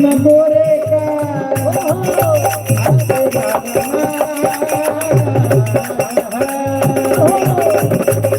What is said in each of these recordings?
नगोरे का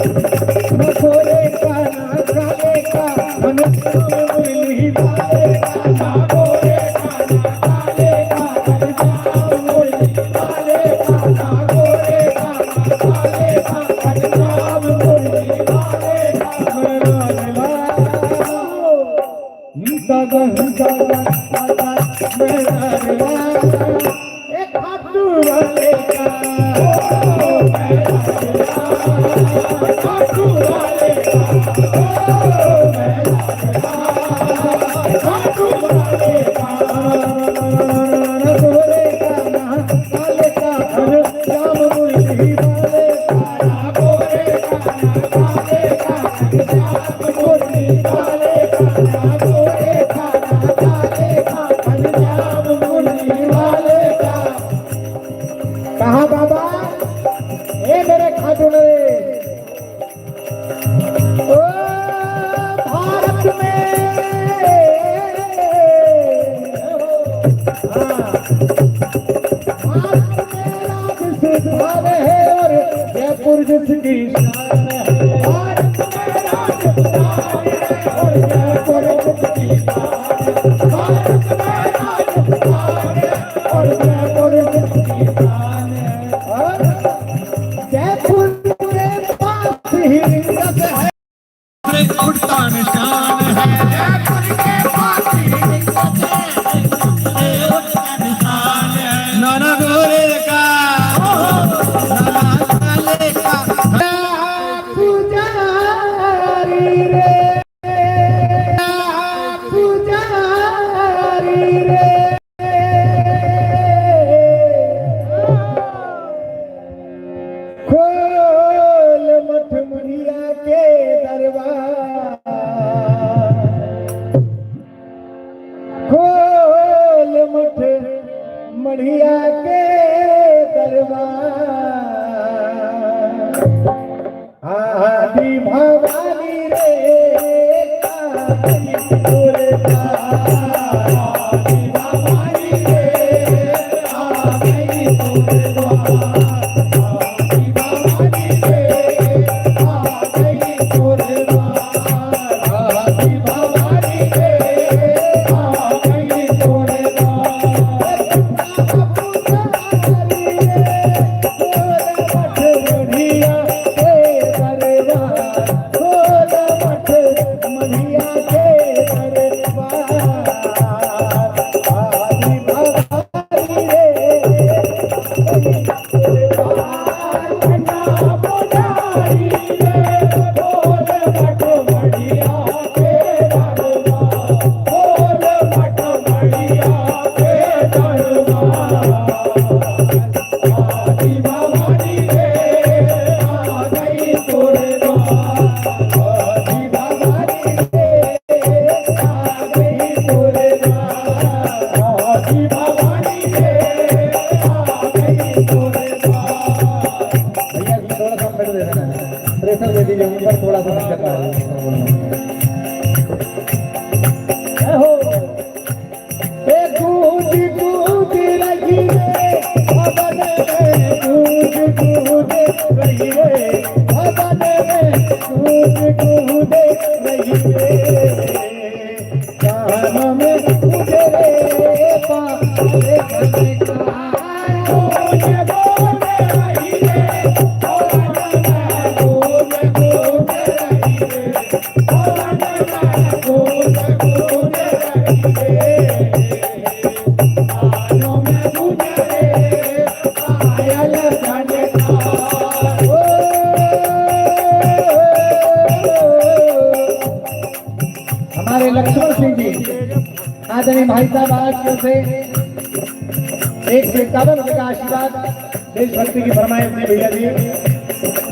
नगोरे का नाले का मन मुरली वाले का नगोरे का नाले का मुरली वाले का नगोरे का नाले का मुरली वाले का एक हाथ वाले का कहा बाबा ए मेरे खाटू रे ओ भारत में राज है और जयपुर जिसकी शान है भारत में राज और जयपुर जिसकी शान है भारत में राज और जयपुर जिसकी शान है जयपुर के पास ही रस है उड़ता निशान है जयपुर के पास ही रस है उड़ता निशान है नाना गोरे का नाना काले का पुजारी रे पुजारी रे खोल मठ मुनिया के दरबार खोल मठ मढ़िया के दरबार आदि भवानी रे आदि भवानी रे आदि थोड़ा सा गूंज गूंज रही रे भवन में गूंज गूंज रही रे भवन में गूंज गूंज रही रे कान में मुझे रे पाले गले का गूंज गूंज रही रे हमारे लक्ष्मण सिंह जी आदरणीय भाई साहब आज से 151 रुपये का आशीर्वाद देशभक्ति की फरमाइश में भैया जी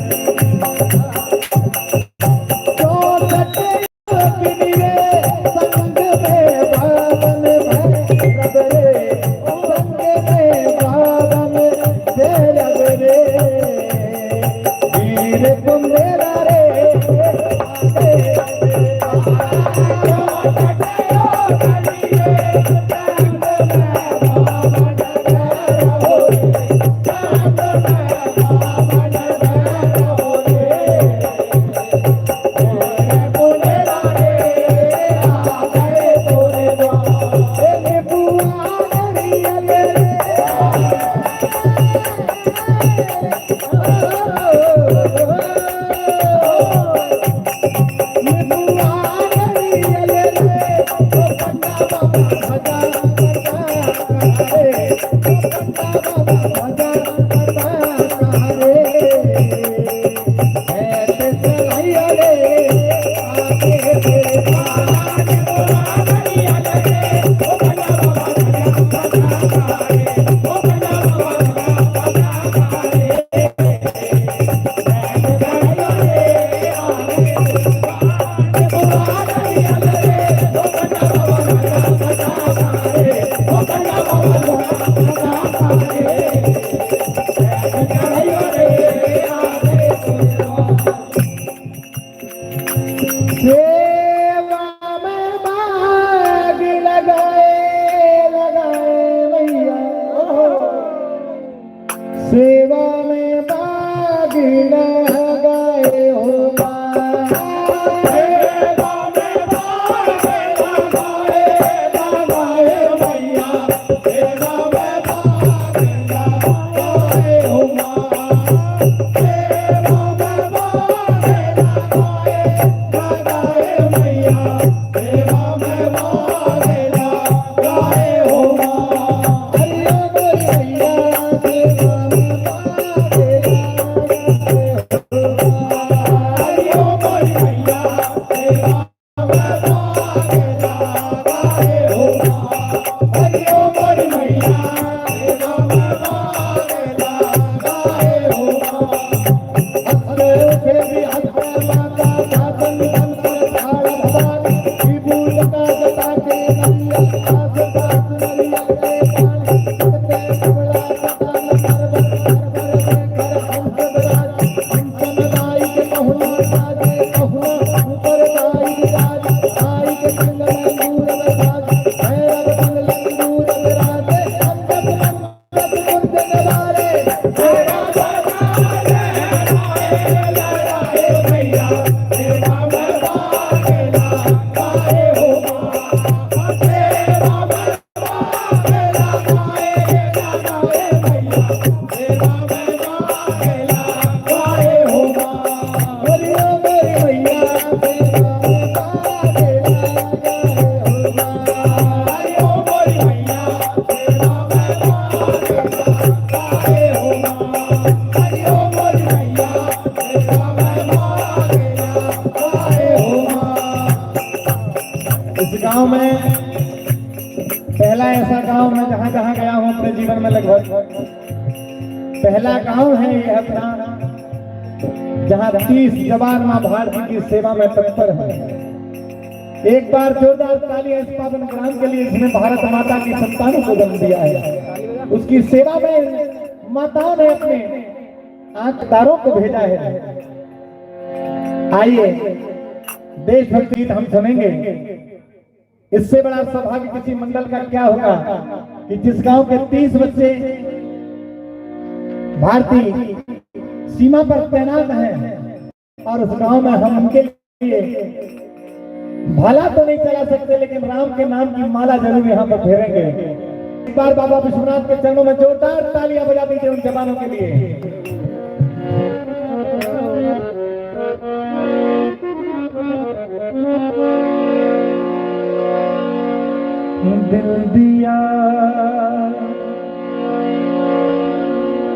वीर तुम मेरा रे गांव में पहला ऐसा गांव मैं जहां जहां गया हूं अपने जीवन में लगभग पहला गांव है ये अपना जहां 30 जवान मां भारती की सेवा में तत्पर है। एक बार जोरदार तालियां इस पावन ग्राम के लिए जिसने भारत माता की संतानों को जन्म दिया है। उसकी सेवा में माताओं ने अपने आंखदारों को भेजा है। आइए देशभक्ति गीत हम सुनेंगे। इससे बड़ा सौभाग्य किसी मंडल का क्या होगा कि जिस गांव के 30 बच्चे भारतीय सीमा पर तैनात हैं और उस गांव में हम उनके लिए भाला तो नहीं चला सकते लेकिन राम के नाम की माला जरूर यहाँ पर फेरेंगे। एक बार बाबा विश्वनाथ के चरणों में जोरदार तालियां बजा दीजिए उन जवानों के लिए। दिल दिया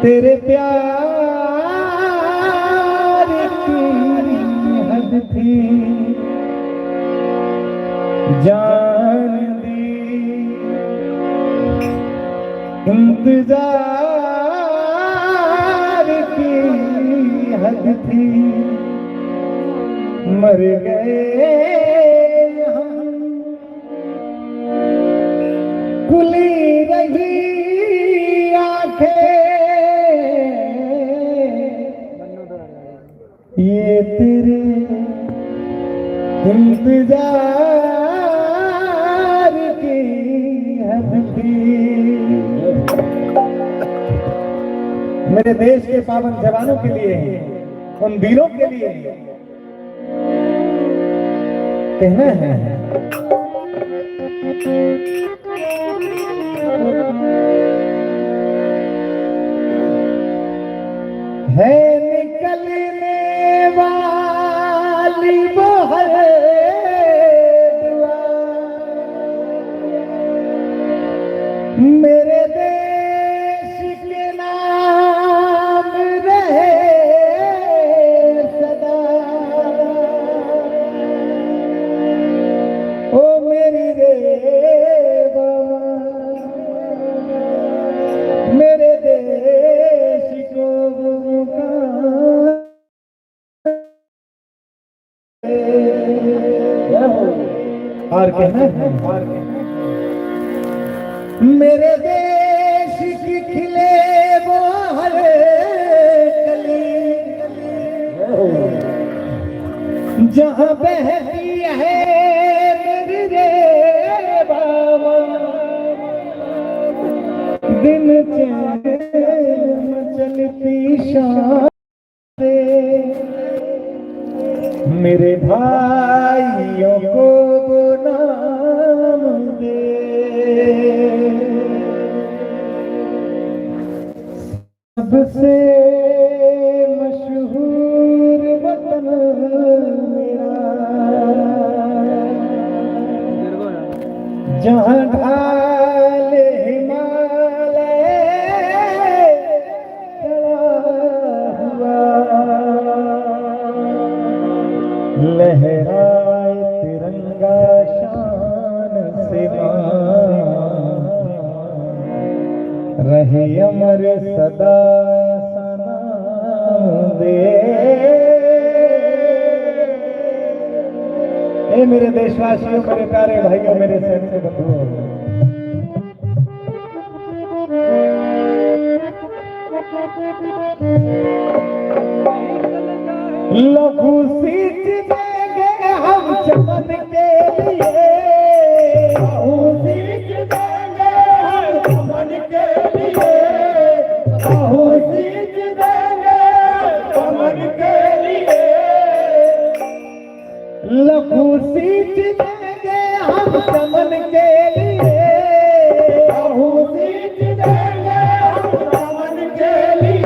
तेरे प्यार की हद थी, जान दी इंतजार की हद थी, मर गए खुली रही आंखें ये तेरे इंतजार की हद थी। मेरे देश के पावन जवानों के लिए, उन वीरों के लिए कहना है निकलने वाली वो हर दुआ मेरे देश के नाम रहे सदा। ओ मेरी रेवा मेरे देश को और कहना है मेरे देश की खिले वो हर कली जहां बहती है मेरी रे बाबा दिन चैन चलती शान मेरे भाइयों को नाम दे। सबसे मशहूर वतन मेरा जहां ढाल हिमालय लहराए तिरंगा शान से रहे अमर सदा सनाम दे। हे मेरे देशवासियों, मेरे प्यारे भाइयों, मेरे सैनिक बंधुओं, लघु सीट देंगे हम चमन के लिए, लघु सीट देंगे हम चमन के लिए, लघु सीट देंगे चमन के लिए, लघु सीट देंगे हम चमन के लिए, लघु सीट देंगे हम चमन के लिए,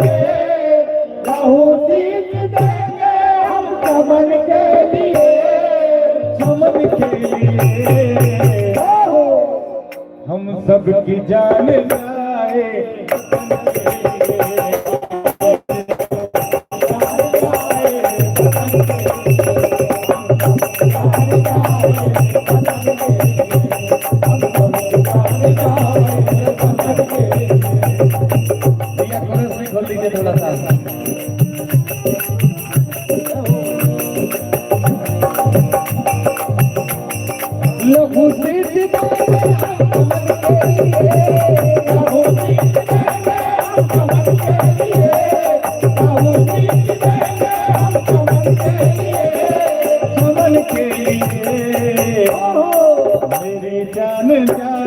लघु सीट देंगे हम चमन के लिए, चमन के लिए हम सबकी जान जाए, थोड़ा सा लघु सीट चमन के लिए मेरी जान जाए,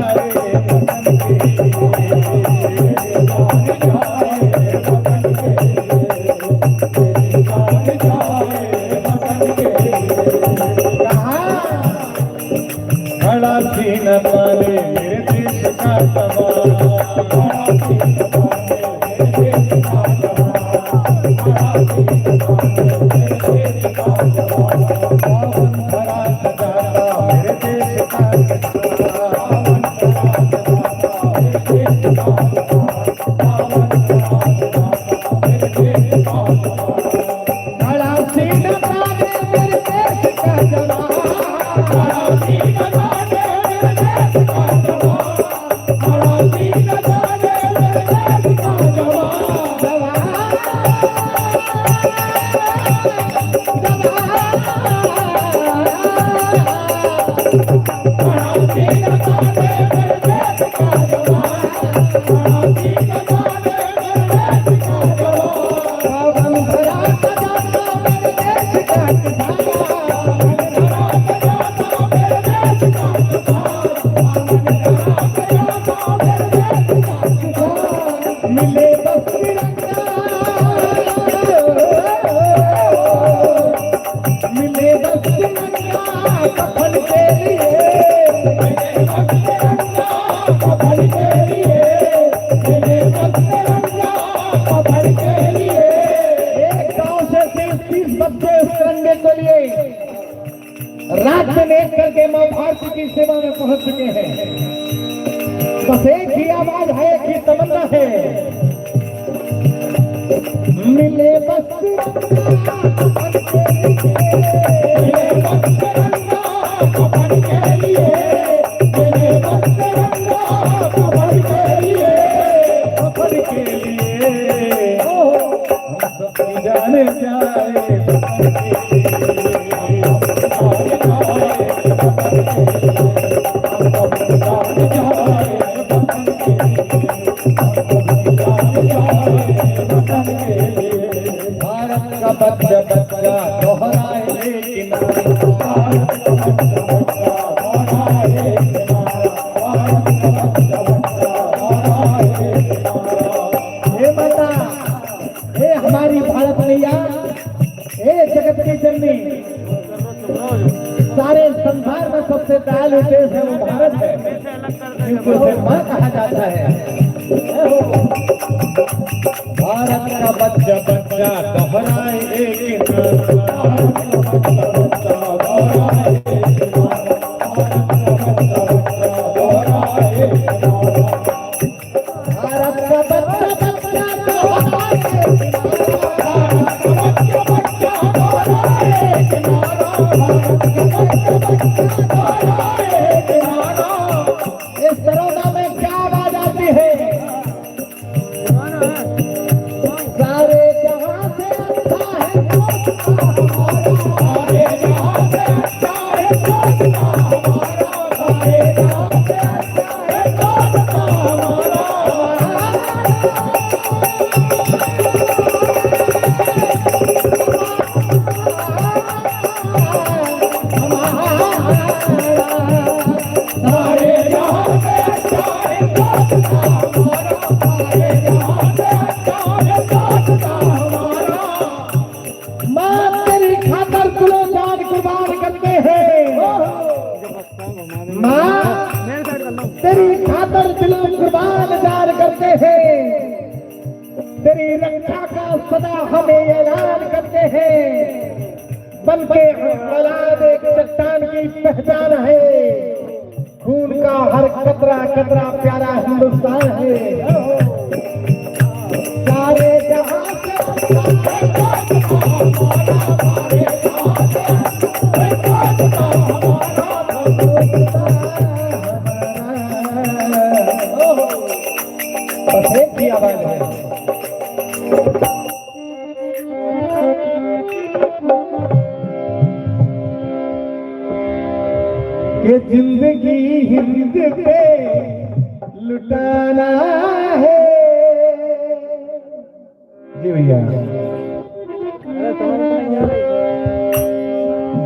खड़ा सीन पाले मेरे देश का रात में एक करके मां भारती की सेवा में पहुंच चुके हैं। बस एक ही आवाज है, एक ही तमन्ना है, मिले बस जाने जाए भारत का बच्चा बच्चा दोहराए लेकिन हे माता, हे हमारी भारत मैया, हे जगत की जननी, सारे संसार में सबसे दयालु देश है वो भारत है, जिनको मां कहा जाता है। भारत का बच्चा बच्चा दोहराए एक भारत का बच्चा इस कोरोना में क्या आवाज आती है? सारे जहां से अच्छा है, सारे जहां से अच्छा है। माँ तेरी खातर दिलों कुर्बान जार करते हैं, तेरी रक्षा का सदा हमें ऐलान करते हैं। बन के औलाद एक चट्टान की पहचान है, खून का हर कतरा कतरा प्यारा हिंदुस्तान है। सारे जहां से की आवाज है। कि जिंदगी हिंद पे लुटाना है। जी भैया,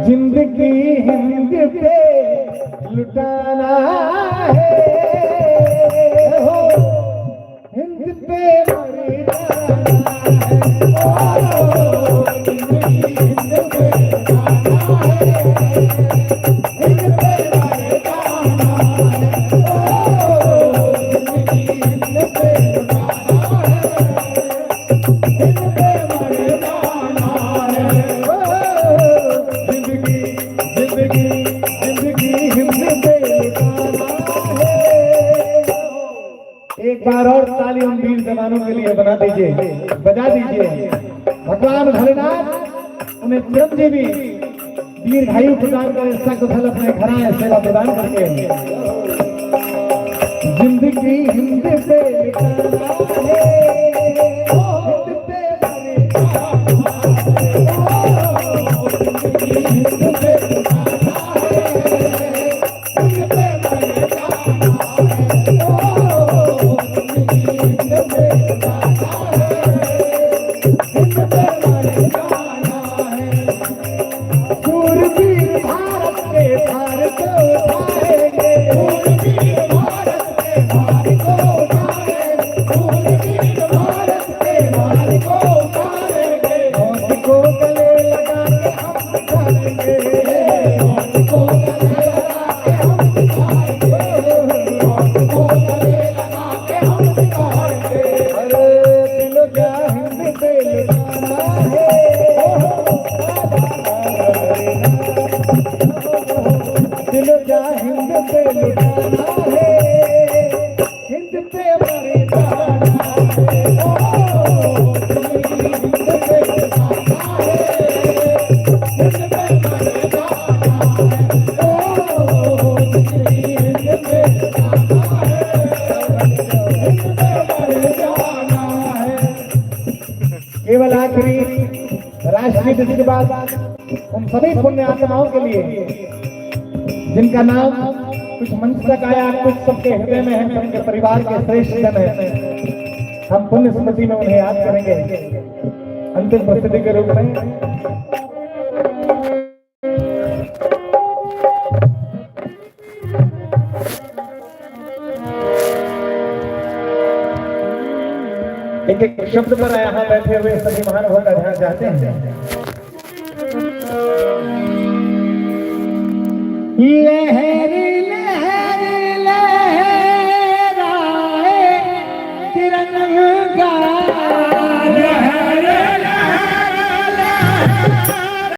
जिंदगी हिंद पे लुटाना है, हो हिंद पे मर जाना है, जिंदगी हिंद पे लुटाना है, हिंद पे मर जाना है, जिंदगी हिंद पे लुटाना है, हिंद पे मर जाना है, जिंदगी जिंदगी जिंदगी हिंद पे लुटाना है। एक बार और ताली हम वीर जवानों के लिए बना दीजिए, बजा दीजिए। भगवान भोलेनाथ उन्हें चिरंजीवी दीर्घायु प्रदान कर सकल अपने घराए सेवा प्रदान करके जिंदगी हिंद पे लिटाना है, हिंद पे जिंदगी हिंद पे लिटाना है, हिंद पे सूरवीर भारत के भार को उठाएंगे, सूरवीर भारत के भार को उठाएंगे, सूरवीर भारत के भार को उठाएंगे, मौत को गले लगा के हम उठाएंगे, मौत को गले लगा के हम उठाएंगे, मौत को गले लगा के हम उठाएंगे। अरे दिल क्या हिंद पे लुटाना है, दिल जा हिंद पे लुटाना है, हिंद पे मर जाना है, जिंदगी हिंद पे लुटाना है, हिंद पे मर जाना है, जिंदगी हिंद पे लुटाना है, हिंद पे मर जाना है। केवल आखिरी राष्ट्रीय गीत के बाद उन सभी पुण्य आत्माओं के लिए जिनका नाम कुछ मंच तक आया, कुछ सबके हृदय में है, सबके परिवार के श्रेष्ठ जन है, हम पुण्य स्मृति में उन्हें याद करेंगे अंतिम प्रस्तुति के रूप में। एक एक शब्द पर यहाँ बैठे हुए सभी महानुभावों का ध्यान चाहते हैं। ये है